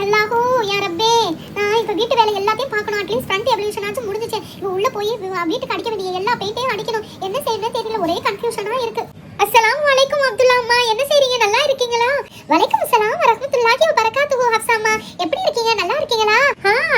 அல்லாஹோ யா ரப்பே, நான் இப்ப வீட்டு வேலை எல்லாத்தையும் பார்க்கணும். அட்லீஸ்ட் ஃப்ரண்ட் எவல்யூஷன் ஆச்சு முடிஞ்சிச்சு. இப்போ உள்ள போய் வீட்டுக்கு அடிக்க வேண்டிய எல்லா பெயிண்டையும் அடிக்கணும். என்ன செய்யணும் தெரியல, ஒரே கன்ஃபியூஷனா இருக்கு. அஸ்ஸலாமு அலைக்கும் அப்துல்லா அம்மா, என்ன செய்றீங்க? நல்லா இருக்கீங்களா? வலைக்கும் அஸ்ஸலாம் வரஹ்மத்துல்லாஹி வ பரகாத்துஹு. ஹப்ஸா அம்மா எப்படி இருக்கீங்க? நல்லா இருக்கீங்களா?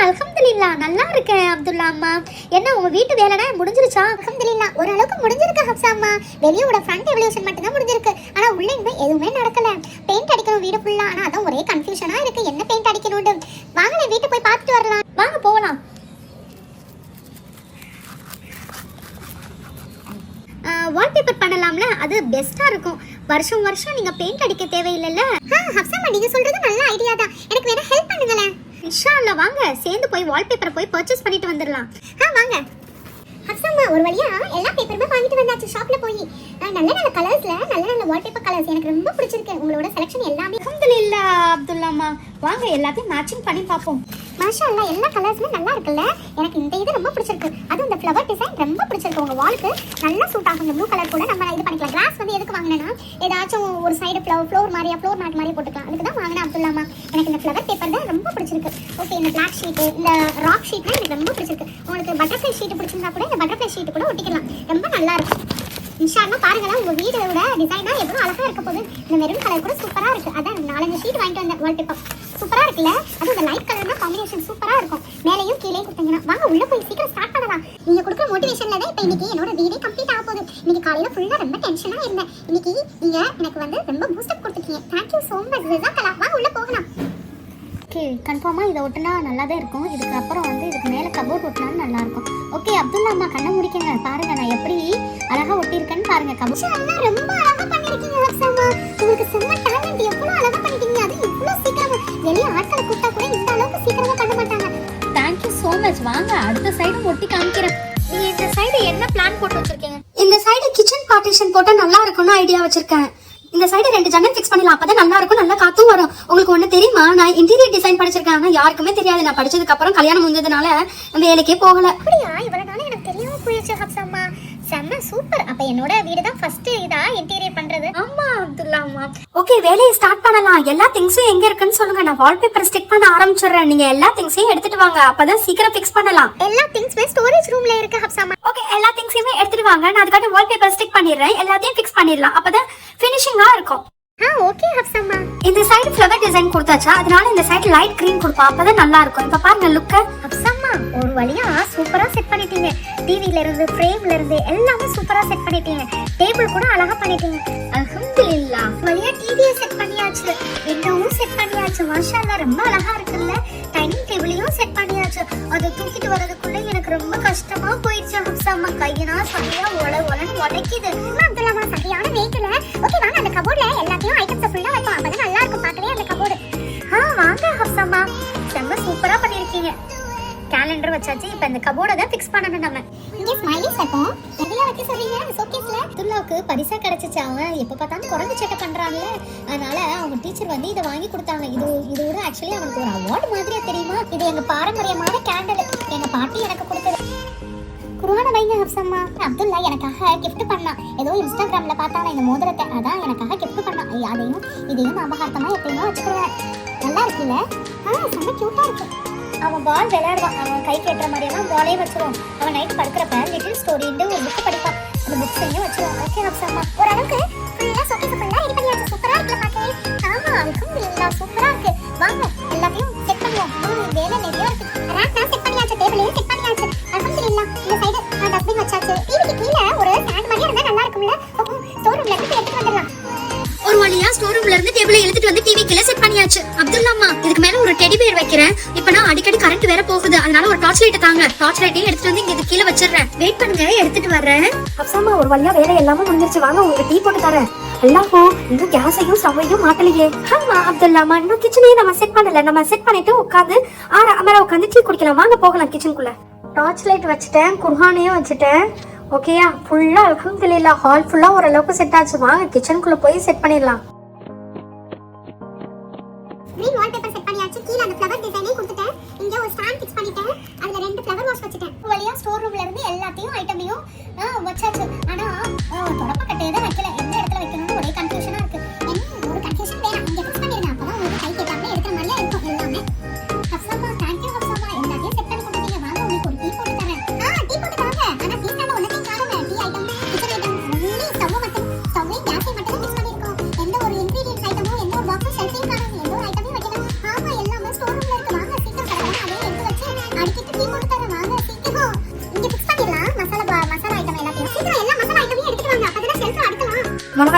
அல்ஹம்துலில்லாஹ் நல்லா இருக்கேன் அப்துல்லா அம்மா. என்ன உங்க வீட்டு வேலைனா முடிஞ்சிருச்சா? அல்ஹம்துலில்லாஹ் ஓரளவுக்கு முடிஞ்சிருக்கு ஹப்ஸா அம்மா. வெளியோட ஃப்ரண்ட் எவல்யூஷன் மட்டும் தான் முடிஞ்சிருக்கு. ஆனா உள்ள இன்னும் எதுவுமே நடக்கல. பெயிண்ட் அடிக்கணும் வீடு ஃபுல்லா. ஆனா அதான் ஒரே கன்ஃபியூஷனா இருக்கு, என்ன பெயிண்ட் அடிக்கணும்னு. வாங்க வீட்டை போய் பார்த்துட்டு வரலாம். வாங்க போகலாம். வால்பேப்பர் பண்ணலாம்ல, அது பெஸ்டா இருக்கும். வருஷம் வருஷம் நீங்க பெயிண்ட் அடிக்க தேவையில்லைல்ல. ஹப்ஸா நீங்க சொல்றது நல்ல ஐடியா தான். எனக்கு வேணா ஹெல்ப் பண்ணுங்களேன். இன்ஷா அல்லாஹ் வாங்க சேர்ந்து போய் வால்பேப்பர் போய் பர்ச்சேஸ் பண்ணிட்டு வந்துடலாம். வாங்க ஹப்ஸா ஒரு வழியா எல்லா பேப்பருமே வாங்கிட்டு வந்தாச்சு ஷாப்ல போய். நல்ல நல்ல கலர்ஸ்ல நல்ல நல்ல வால்பேப்பர் கலர்ஸ் எனக்கு ரொம்ப பிடிச்சிருக்கு. உங்களோட செலக்ஷன் எல்லாமே. அல்ஹம்துலில்லாஹ் அப்துல்லா அம்மா, வாங்க எல்லாத்தையும் மேட்சிங் பண்ணி பாப்போம். மாஷா அல்லாஹ் எல்லா கலர்ஸுமே நல்லா இருக்குல்ல. எனக்கு இந்த இது ரொம்ப பிடிச்சிருக்கு. அதுவும் இந்த ஃப்ளவர் டிசைன் ரொம்ப பிடிச்சிருக்கு. உங்க வாலுக்கு நல்லா சூட் ஆகும். இந்த ப்ளூ கலர் கூட நம்ம இது பண்ணிக்கலாம். கிளாஸ் வந்து எதுக்கு வாங்கினேன்னா ஏதாச்சும் ஒரு சைடு ஃப்ளோர் மாதிரியா ஃப்ளோர் மேட் மாதிரி போட்டுக்கலாம். அதுக்கு தான் வாங்கினேன் அப்துல்லா அம்மா. எனக்கு இந்த ஃப்ளவர் பேப்பர் தான் ரொம்ப பிடிச்சிருக்கு. ஓகே, இந்த பிளாக் ஷீட்டு இந்த ராக் ஷீட்லாம் எனக்கு ரொம்ப பிடிச்சிருக்கு. உங்களுக்கு பட்டர்ஃப்ளை ஷீட் பிடிச்சிருந்தா கூட இந்த பட்டர்ஃப்ளை ஷீட் கூட ஒட்டிக்கலாம். ரொம்ப நல்லா இருக்கும். இன்ஷா அல்லாஹ் பாருங்களேன், உங்க வீடோட டிசைனா எவ்வளோ அழகா இருக்க போகுது. இந்த மெரூன் கலர் கூட சூப்பரா இருக்கு. அதான் 4-5 ஷீட் வாங்கிட்டு வந்தேன் வால்பேப்பர். சூப்பரா இருக்குல்ல. அதுவும் இந்த லைட் கலர்னா காம்பினேஷன் சூப்பரா இருக்கும். மேலேயும் கீழே கொடுத்தீங்கன்னா வாங்க உள்ள போய் சீக்கிரம் ஸ்டார்ட் பண்ணலாம். நீங்க கொடுக்குற மோட்டிவேஷன்ல தான் இப்போ இன்னைக்கு என்னோட வீடே கம்ப்ளீட் ஆக போகுது. இன்னைக்கு காலையில ஃபுல்லா ரொம்ப டென்ஷனா இருந்தேன். இன்னைக்கு நீங்க எனக்கு வந்து ரொம்ப பூஸ்டப் கொடுத்துருக்கீங்க. தேங்க்யூ ஸோ மச் ஜஸாக்கல்லாஹ். வாங்க உள்ள போகலாம். ஓகே, கன்ஃபார்மாக இதை ஒட்டினா நல்லா தான் இருக்கும். இதுக்கு அப்புறம் வந்து இதுக்கு மேலே கபோர்ட் ஒட்டினாலும் நல்லா இருக்கும். ஓகே அப்துல்லா அம்மா கண்ணை முடிக்கங்க. பாருங்க நான் எப்படி அழகா ஒட்டியிருக்கேன்னு பாருங்க. கபோர்ட் ரொம்ப அழகா பண்ணிருக்கீங்க ஹப்ஸா அம்மா. உங்களுக்கு செம்ம டேலண்ட். எவ்வளவு அழகா பண்ணிட்டீங்க. அது இவ்வளவு சீக்கிரமா வெளிய ஆட்களை கூட்டா கூட இந்த அளவுக்கு சீக்கிரமா பண்ண மாட்டாங்க. Thank you so much. வாங்க அடுத்த சைடு ஒட்டி காமிக்கிறேன். நீங்க இந்த சைடு என்ன பிளான் போட்டு வச்சிருக்கீங்க? இந்த சைடு கிச்சன் பார்ட்டிஷன் போட்டா நல்லா இருக்கும்னு ஐடியா வச்சிருக்கேன். இந்த சைடு 2 ஜன்னல் ஃபிக்ஸ் பண்ணலாம். அப்பதான் நல்லா இருக்கும், நல்லா காத்தும் வரும். உங்களுக்கு ஒண்ணு தெரியுமா, நான் இன்டீரியர் டிசைன் படிச்சிருக்கேன். ஆனா யாருக்குமே தெரியாது. நான் படிச்சதுக்கு அப்புறம் கல்யாணம் முடிஞ்சதுனால வேலைக்கே போகல. அப்படியா? இவ்வளவு நாள் எனக்கு தெரியாம போயிடுச்சு ஹப்ஸா அம்மா. செம்ம சூப்பர். அப்ப என்னோட வீடு தான் ஃபர்ஸ்ட் இதா இன்டீரியர் பண்றது. ஆமா அப்துல்லா அம்மா. ஓகே, வேலையை ஸ்டார்ட் பண்ணலாம். எல்லா திங்ஸும் எங்க இருக்குன்னு சொல்லுங்க. நான் வால்பேப்பர் ஸ்டிக் பண்ண ஆரம்பிச்சிடுறேன். நீங்க எல்லா திங்ஸையும் எடுத்துட்டு வாங்க. அப்பதான் சீக்கிரம் ஃபிக்ஸ் பண்ணலாம். எல்லா திங்ஸுமே ஸ்டோரேஜ் ரூம்ல இருக்கு ஹப்ஸா அம்மா. ஓகே, எல்லா திங்ஸையுமே எடுத்துட்டு வாங்க. நான் அதுக்காக வால்பேப்பர் ஸ்டிக் பண்ணிடுறேன். எல்லாத்தையும் ஃபிக்ஸ் பண்ணிடலாம். அப்பதான் ஃபினிஷிங்கா இருக்கும். ஓகே ஹப்ஸா அம்மா. இந்த சைடு ஃப்ளவர் டிசைன் கொடுத்தாச்சா, அதனால இந்த சைடு லைட் கிரீன் கொடுப்பா. அப்பதான் நல்லா இருக்கும். இப்ப பாருங்க லுக். ஹப்ஸா அம்மா ஒரு வழியா சூப்பரா செட் பண்ணிட்டீங்க. டிவில இருந்து ஃப்ரேம்ல இருந்து எல்லாமே சூப்பரா செட் பண்ணிட்டீங்க. டேபிள் கூட அழகா பண்ணிட்டீங்க. அல்ஹம்துலில்லாஹ். வழியா டிவியை செட் பண்ணியாச்சு, விண்டோவும் செட் பண்ணியாச்சு. மாஷா அல்லாஹ் ரொம்ப அழகா இருக்குல்ல. டைனிங் டேபிளையும் செட் பண்ணியாச்சு. அதை தூக்கிட்டு வரதுக்குள்ள எனக்கு ரொம்ப கஷ்டமா போயிடுச்சு ஹப்ஸா அம்மா. கையினா சரியா ஒலன்னு உடைக்குது. அப்துல்லா அம்மா சரியான வெயிட்ல. ஓகே வாங்க அந்த கபோர்ட்ல எல்லாத்தையும் ஐட்டம்ஸ் ஃபுல்லா வைப்போம். அப்பதான் நல்லா இருக்கும் பார்க்கவே அந்த கபோர்டு. வாங்க ஹப்ஸா அம்மா, செம்ம சூப்பரா பண்ணிருக்கீங்க. கேலண்டர் வச்சாச்சு. இப்போ இந்த கபோர்டை தான் ஃபிக்ஸ் பண்ணணும். நம்ம இங்க ஸ்மைலிஸ் வைப்போம். எதுல வைக்க சொல்றீங்க? ஷோகேஸ்ல. அப்துல்லாவுக்கு பரிசா கிடைச்சிச்சு. அவன் எப்ப பார்த்தாலும் குரங்கு சேட்டை பண்றான்ல, அதனால அவங்க டீச்சர் வந்து இதை வாங்கி கொடுத்தாங்க. இதோட ஆக்சுவலி அவனுக்கு ஒரு அவார்டு மாதிரியா தெரியுமா? இது எங்க பாரம்பரியமான கேண்டல். எங்க பாட்டி எனக்கு கொடுத்தது. குருவான வைங்க ஹப்ஸா அம்மா. அப்துல்லா எனக்காக கிஃப்ட் பண்ணான். ஏதோ இன்ஸ்டாகிராம்ல பார்த்தான இந்த மோதிரத்தை, அதான் எனக்காக கிஃப்ட் பண்ணான். அதையும் இதையும் ஞாபகார்த்தமா எப்பயுமே வச்சுக்கிறேன். நல்லா இருக்குல்ல? செம்ம கியூட்டா இருக்கு. அவன் பால் விளையாடுவான். அவன் கை கேட்டுற மாதிரியெல்லாம் பாலே வச்சிருவான். அவன் நைட் படுக்கிறப்ப லிட்டில் ஸ்டோரின்னு ஒரு புக் படிப்பான். அந்த புக்ஸையும் வச்சிருவான். ஓகே ஹப்ஸா அம்மா. ஓரளவுக்கு ஃபுல்லா ஷோகேஸ் ஃபுல்லா ரெடி பண்ணியாச்சு. சூப்பரா இருக்குல்ல பார்க்கவே? அல்ஹம்துலில்லாஹ் சூப்பரா இருக்கு. வாங்க எல்லாத்தையும் செட் பண்ணுவோம். வேலை நிறைய இருக்கு. ரேக் நான் செட் பண்ணியாச்சு. டேபிளையும் செட் பண்ணியாச்சு. அல்ஹம்துலில்லாஹ். இந்த சைடு டஸ்ட்பின் வச்சாச்சு. டிவிக்கு கீழே ஒரு ஸ்டாண்ட் மாதிரி இருந்தா நல்லா இருக்கும்ல. ஸ்டோர் ரூம்ல இருந்து எடுத்துட்டு வந்துடலாம். ஒரு வழியா ஸ்டோர் ரூம்ல இருந்து டேபிளை எடுத்துட்டு வந்து டிவி கீழே செட் பண்ணியாச்சு. அப்துல்லா அம்மா இதுக்கு மேல ஒரு டெடி பேர் வைக்கிறேன். இப்போ நான் அடிக்கடி கரண்ட் வேற போகுது, அதனால ஒரு டார்ச் லைட் தாங்க. டார்ச் லைட்டையும் எடுத்துட்டு வந்து இங்க கீழே வச்சிடுறேன். வெயிட் பண்ணுங்க, எடுத்துட்டு வரேன். ஹப்ஸா அம்மா ஒரு வழியா வேலை எல்லாமே முடிஞ்சிருச்சு. வாங்க உங்களுக்கு டீ போட்டு தரேன். எல்லாப்போ இந்த கேஸையும் ஸ்டவ்வையும் மாட்டலையே. ஆமா அப்துல்லா அம்மா, இன்னும் கிச்சனையும் நம்ம செட் பண்ணல. நம்ம செட் பண்ணிட்டு உட்காந்து அமர உட்காந்து டீ குடிக்கலாம். வாங்க போகலாம் கிச்சனுக்குள்ள. டார்ச் லைட் வச்சுட்டேன், குர்ஹானையும் வச்சுட்டேன். ஓகேயா? ஃபுல்லா அல்ஹம்துலில்லாஹ் ஹால் ஃபுல்லா ஓரளவுக்கு செட் ஆச்சு. வாங்க கிச்சனுக்குள்ள போய் செட் பண்ணிடலாம். கிரீன் வால்பேப்பர் செட் பண்ணியாச்சு. கீழ அந்த ஃப்ளவர் டிசைனையும் கொடுத்துட்டேன். இங்க ஒரு ஸ்டாண்ட் ஃபிக்ஸ் பண்ணிட்டேன். அதுல 2 ஃப்ளவர் வாஷ் வச்சிட்டேன். வழியா ஸ்டோர் ரூம்ல இருந்து எல்லாத்தையும் ஐட்டமையும் வச்சாச்சு. ஆனா தொடப்ப கட்டையை தான் வைக்கல. எந்த இடத்துல வைக்கணும்னு ஒரே கன்ஃபியூஷனா இருக்கு. என்ன ஒரு கன்ஃபியூஷன் வேணாம். இங்க ஃபிக்ஸ் பண்ணிடுங்க. அப்பதான் உங்களுக்கு கை கேட்டாமலே எடுக்கிற மாதிரியே இருக்கும் எல்லாமே.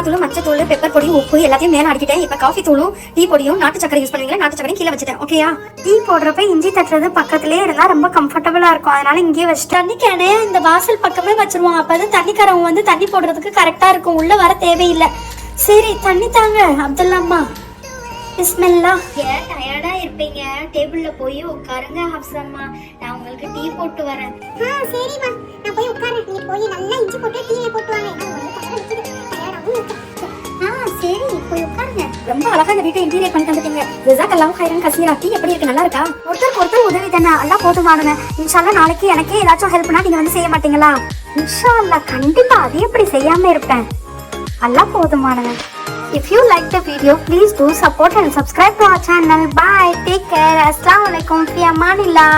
மிளகாத்தூள் மஞ்சத்தூள் பெப்பர் பொடி உப்பு எல்லாத்தையும் மேல அடிக்கிட்டேன். இப்ப காஃபி தூளும் டீ பொடியும் நாட்டு சக்கரை யூஸ் பண்ணுவீங்களா, நாட்டு சக்கரையும் கீழே வச்சுட்டேன். ஓகேயா? டீ போடுறப்ப இஞ்சி தட்டுறது பக்கத்துலயே இருந்தா ரொம்ப கம்ஃபர்டபுளா இருக்கும், அதனால இங்கேயே வச்சுட்டேன். தண்ணி கேனே இந்த வாசல் பக்கமே வச்சிருவோம். அப்பதான் தண்ணிக்காரவங்க வந்து தண்ணி போடுறதுக்கு கரெக்டா இருக்கும், உள்ள வர தேவையில்லை. சரி தண்ணி தாங்க அப்துல்லாம்மா. பிஸ்மில்லா. ஏன் டயர்டா இருப்பீங்க, டேபிள்ல போய் உட்காருங்க ஹப்சம்மா, நான் உங்களுக்கு டீ போட்டு வரேன். சரிம்மா, நான் போய் உட்காரேன். நீ போய் நல்லா இஞ்சி போட்டு டீயை போட்டு வாங்க. சரி போய் உட்காருங்க. ரொம்ப அழகா இந்த வீட்டை இன்டீரியர் பண்ணி தந்துட்டீங்க. ஜஸாக்கல்லாஹு கைரன் கசீரா. டீ எப்படி இருக்கு, நல்லா இருக்கா? ஒருத்தருக்கு ஒருத்தர் உதவி தானே, எல்லாம் போதுமானது. இன்ஷால்லா நாளைக்கு எனக்கே ஏதாச்சும் ஹெல்ப்னா நீங்க வந்து செய்ய மாட்டீங்களா? இன்ஷா அல்லாஹ் கண்டிப்பா அது எப்படி செய்யாம இருப்பேன். எல்லாம் போதுமானது. If you like the video, please do support and subscribe to our channel. Bye. Take care. Assalamu alaikum. Fi amanillah.